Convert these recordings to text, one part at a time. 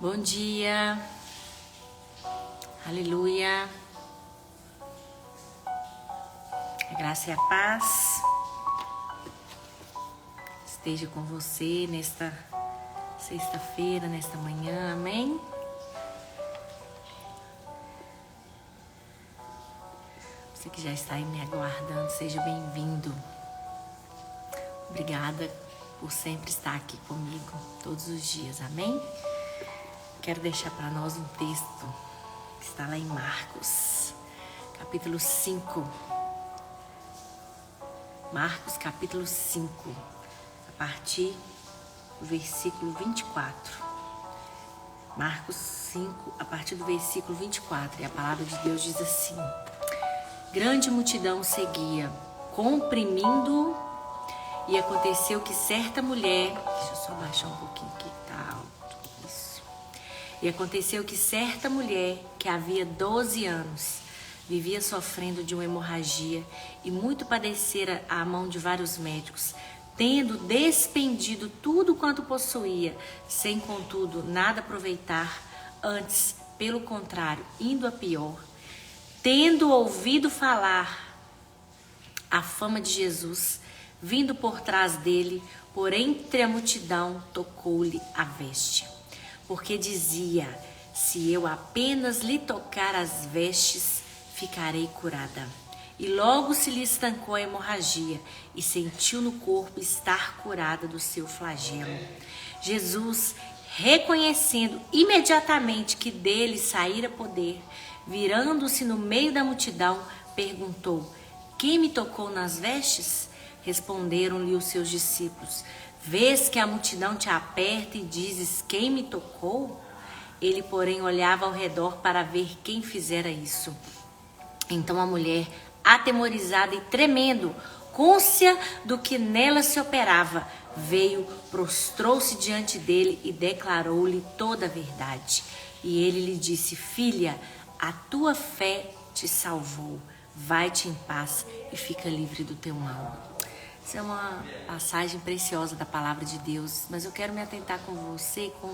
Bom dia, aleluia, a graça e a paz esteja com você nesta sexta-feira, nesta manhã, amém? Você que já está aí me aguardando, seja bem-vindo. Obrigada por sempre estar aqui comigo todos os dias, amém? Quero deixar para nós um texto que está lá em Marcos, capítulo 5. Marcos, capítulo 5, a partir do versículo 24. Marcos 5, a partir do versículo 24. E a palavra de Deus diz assim: grande multidão seguia, comprimindo, e aconteceu que certa mulher... Deixa eu só baixar um pouquinho aqui, tá alto. Isso. E aconteceu que certa mulher, que havia 12 anos, vivia sofrendo de uma hemorragia e muito padecera à mão de vários médicos, tendo despendido tudo quanto possuía, sem contudo nada aproveitar, antes, pelo contrário, indo a pior, tendo ouvido falar a fama de Jesus, vindo por trás dele, por entre a multidão, tocou-lhe a veste. Porque dizia: se eu apenas lhe tocar as vestes, ficarei curada. E logo se lhe estancou a hemorragia, e sentiu no corpo estar curada do seu flagelo. Jesus, reconhecendo imediatamente que dele saíra poder, virando-se no meio da multidão, perguntou: quem me tocou nas vestes? Responderam-lhe os seus discípulos: vês que a multidão te aperta e dizes: quem me tocou? Ele, porém, olhava ao redor para ver quem fizera isso. Então a mulher, atemorizada e tremendo, cônscia do que nela se operava, veio, prostrou-se diante dele e declarou-lhe toda a verdade. E ele lhe disse: filha, a tua fé te salvou. Vai-te em paz e fica livre do teu mal. Essa é uma passagem preciosa da palavra de Deus, mas eu quero me atentar com você com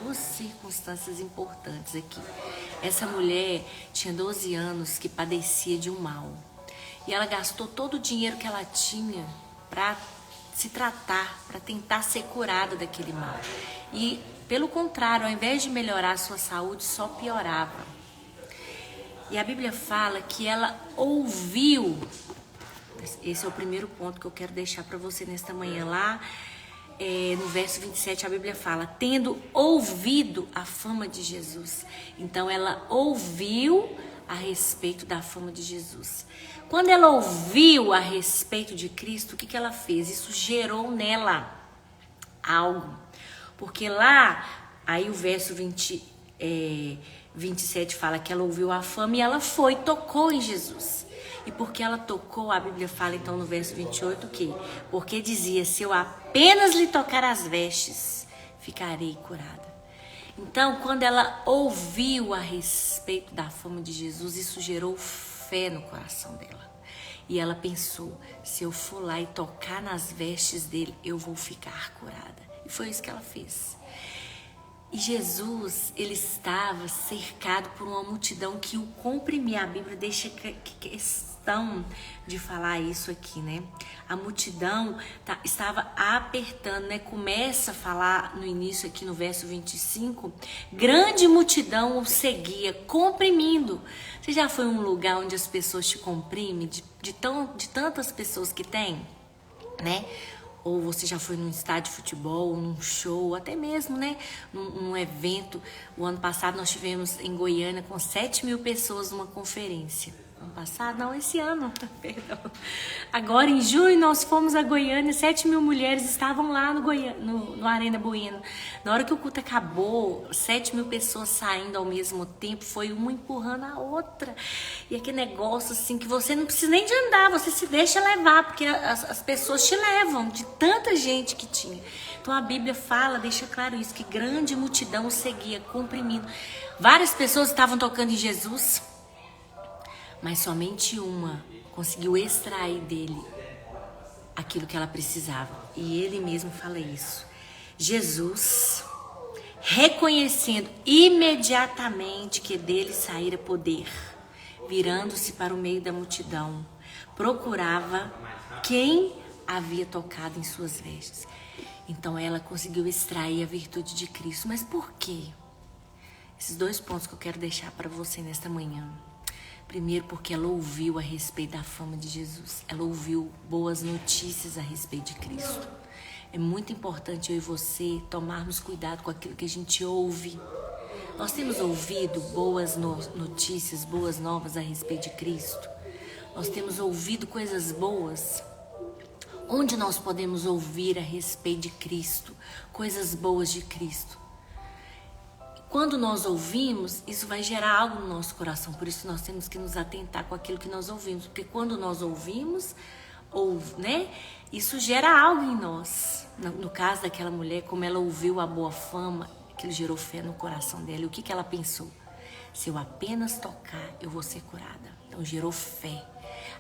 duas circunstâncias importantes aqui. Essa mulher tinha 12 anos que padecia de um mal, e ela gastou todo o dinheiro que ela tinha para se tratar, para tentar ser curada daquele mal. E, pelo contrário, ao invés de melhorar a sua saúde, só piorava. E a Bíblia fala que ela ouviu. Esse é o primeiro ponto que eu quero deixar para você nesta manhã. Lá no verso 27 a Bíblia fala: tendo ouvido a fama de Jesus. Então ela ouviu a respeito da fama de Jesus. Quando ela ouviu a respeito de Cristo, o que ela fez? Isso gerou nela algo. Porque lá, aí o verso 27 fala que ela ouviu a fama e ela foi, tocou em Jesus. E porque ela tocou, a Bíblia fala então no verso 28 que porque dizia: se eu apenas lhe tocar as vestes, ficarei curada. Então, quando ela ouviu a respeito da fama de Jesus, isso gerou fé no coração dela. E ela pensou: se eu for lá e tocar nas vestes dele, eu vou ficar curada. E foi isso que ela fez. E Jesus, ele estava cercado por uma multidão que o comprimia. A Bíblia deixa questão de falar isso aqui, né? A multidão estava apertando, né? Começa a falar no início aqui no verso 25, grande multidão o seguia, comprimindo. Você já foi em um lugar onde as pessoas te comprimem, de tantas pessoas que tem, né? Ou você já foi num estádio de futebol, num show, até mesmo, né, num evento. O ano passado nós tivemos em Goiânia com 7.000 pessoas numa conferência. Ano passado? Não, esse ano, perdão. Agora, em junho, nós fomos a Goiânia, 7.000 mulheres estavam lá no Arena Bueno. Na hora que o culto acabou, 7.000 pessoas saindo ao mesmo tempo, foi uma empurrando a outra. E aquele negócio assim, que você não precisa nem de andar, você se deixa levar, porque as pessoas te levam, de tanta gente que tinha. Então a Bíblia fala, deixa claro isso, que grande multidão o seguia, comprimindo. Várias pessoas estavam tocando em Jesus, mas somente uma conseguiu extrair dele aquilo que ela precisava. E ele mesmo fala isso. Jesus, reconhecendo imediatamente que dele saíra poder, virando-se para o meio da multidão, procurava quem havia tocado em suas vestes. Então ela conseguiu extrair a virtude de Cristo. Mas por quê? Esses 2 pontos que eu quero deixar para você nesta manhã. Primeiro, porque ela ouviu a respeito da fama de Jesus. Ela ouviu boas notícias a respeito de Cristo. É muito importante eu e você tomarmos cuidado com aquilo que a gente ouve. Nós temos ouvido boas notícias, boas novas a respeito de Cristo. Nós temos ouvido coisas boas. Onde nós podemos ouvir a respeito de Cristo, coisas boas de Cristo? Quando nós ouvimos, isso vai gerar algo no nosso coração. Por isso nós temos que nos atentar com aquilo que nós ouvimos. Porque quando nós ouvimos, isso gera algo em nós. No caso daquela mulher, como ela ouviu a boa fama, aquilo gerou fé no coração dela. E o que ela pensou? Se eu apenas tocar, eu vou ser curada. Então gerou fé.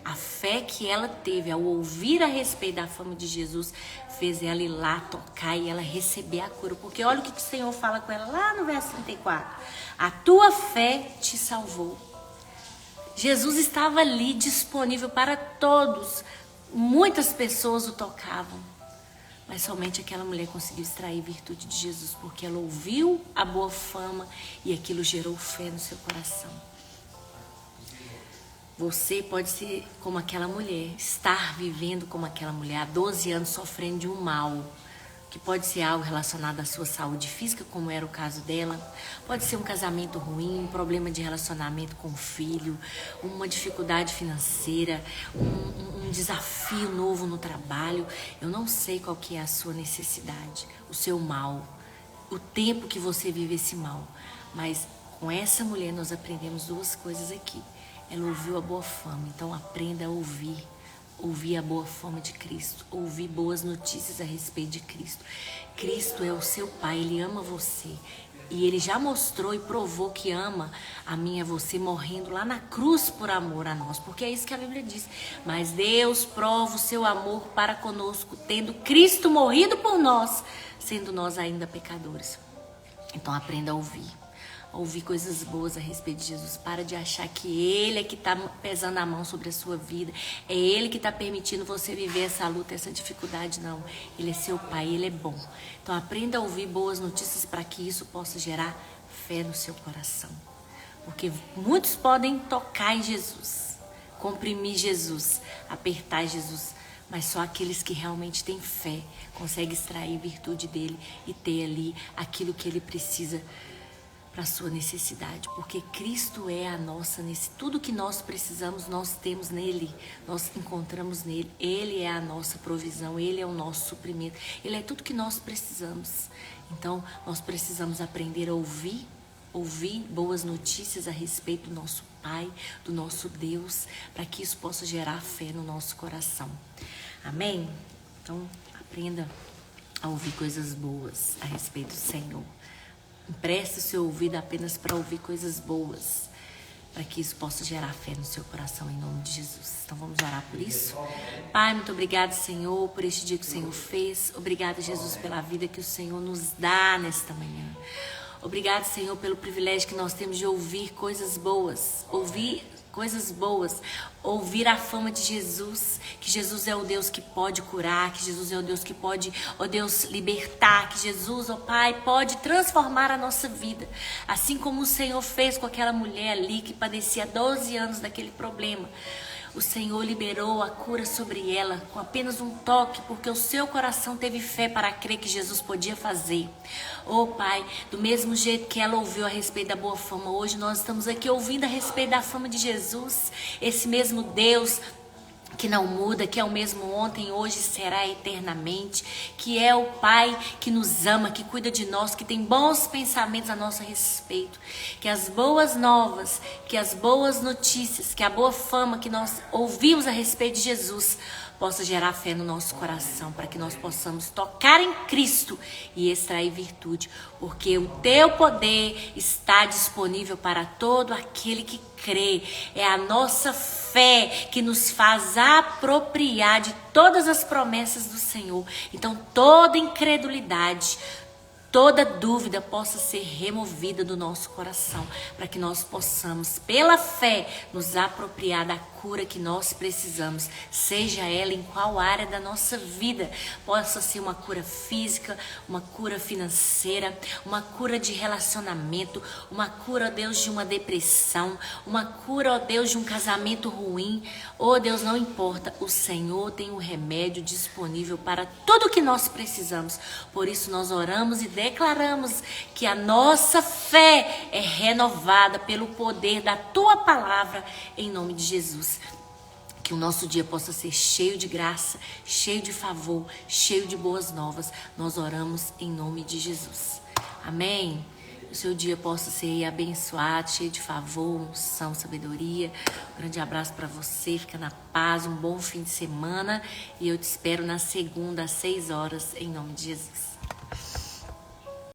A fé que ela teve ao ouvir a respeito da fama de Jesus fez ela ir lá tocar e ela receber a cura. Porque olha o que o Senhor fala com ela lá no verso 34. A tua fé te salvou. Jesus estava ali disponível para todos. Muitas pessoas o tocavam. Mas somente aquela mulher conseguiu extrair virtude de Jesus. Porque ela ouviu a boa fama e aquilo gerou fé no seu coração. Você pode ser como aquela mulher, estar vivendo como aquela mulher há 12 anos sofrendo de um mal, que pode ser algo relacionado à sua saúde física, como era o caso dela, pode ser um casamento ruim, um problema de relacionamento com o filho, uma dificuldade financeira, um desafio novo no trabalho. Eu não sei qual que é a sua necessidade, o seu mal, o tempo que você vive esse mal, mas com essa mulher nós aprendemos 2 coisas aqui. Ela ouviu a boa fama, então aprenda a ouvir a boa fama de Cristo, ouvir boas notícias a respeito de Cristo. Cristo é o seu Pai, Ele ama você. E Ele já mostrou e provou que ama a mim e a você, morrendo lá na cruz por amor a nós. Porque é isso que a Bíblia diz. Mas Deus prova o seu amor para conosco, tendo Cristo morrido por nós, sendo nós ainda pecadores. Então aprenda a ouvir coisas boas a respeito de Jesus. Para de achar que Ele é que está pesando a mão sobre a sua vida. É Ele que está permitindo você viver essa luta, essa dificuldade. Não, Ele é seu Pai, Ele é bom. Então aprenda a ouvir boas notícias para que isso possa gerar fé no seu coração. Porque muitos podem tocar em Jesus, comprimir Jesus, apertar Jesus. Mas só aqueles que realmente têm fé conseguem extrair virtude dele e ter ali aquilo que ele precisa para a sua necessidade, porque Cristo é a nossa, tudo que nós precisamos, nós temos nele, nós encontramos nele. Ele é a nossa provisão, Ele é o nosso suprimento, Ele é tudo que nós precisamos. Então, nós precisamos aprender a ouvir boas notícias a respeito do nosso Pai, do nosso Deus, para que isso possa gerar fé no nosso coração. Amém? Então, aprenda a ouvir coisas boas a respeito do Senhor. Empreste o seu ouvido apenas para ouvir coisas boas, para que isso possa gerar fé no seu coração, em nome de Jesus. Então vamos orar por isso. Pai, muito obrigado, Senhor, por este dia que o Senhor fez. Obrigado, Jesus, pela vida que o Senhor nos dá nesta manhã. Obrigado, Senhor, pelo privilégio que nós temos de ouvir coisas boas, ouvir a fama de Jesus, que Jesus é o Deus que pode curar, que Jesus é o Deus que pode, ó Deus, libertar, que Jesus, ó Pai, pode transformar a nossa vida, assim como o Senhor fez com aquela mulher ali que padecia 12 anos daquele problema. O Senhor liberou a cura sobre ela com apenas um toque, porque o seu coração teve fé para crer que Jesus podia fazer. Oh Pai, do mesmo jeito que ela ouviu a respeito da boa fama, hoje nós estamos aqui ouvindo a respeito da fama de Jesus, esse mesmo Deus que não muda, que é o mesmo ontem, hoje e será eternamente, que é o Pai que nos ama, que cuida de nós, que tem bons pensamentos a nosso respeito, que as boas novas, que as boas notícias, que a boa fama que nós ouvimos a respeito de Jesus possa gerar fé no nosso coração, para que nós possamos tocar em Cristo e extrair virtude, porque o teu poder está disponível para todo aquele que crê. É a nossa fé que nos faz apropriar de todas as promessas do Senhor. Então toda incredulidade, toda dúvida possa ser removida do nosso coração, para que nós possamos, pela fé, nos apropriar da cura que nós precisamos, seja ela em qual área da nossa vida. Possa ser uma cura física, uma cura financeira, uma cura de relacionamento, uma cura, ó Deus, de uma depressão, uma cura, ó Deus, de um casamento ruim. Ó Deus, não importa, o Senhor tem o remédio disponível para tudo que nós precisamos. Por isso nós oramos e declaramos que a nossa fé é renovada pelo poder da Tua palavra, em nome de Jesus. Que o nosso dia possa ser cheio de graça, cheio de favor, cheio de boas novas. Nós oramos em nome de Jesus. Amém? Que o seu dia possa ser abençoado, cheio de favor, unção, sabedoria. Um grande abraço para você, fica na paz, um bom fim de semana. E eu te espero na segunda, às 6 horas, em nome de Jesus.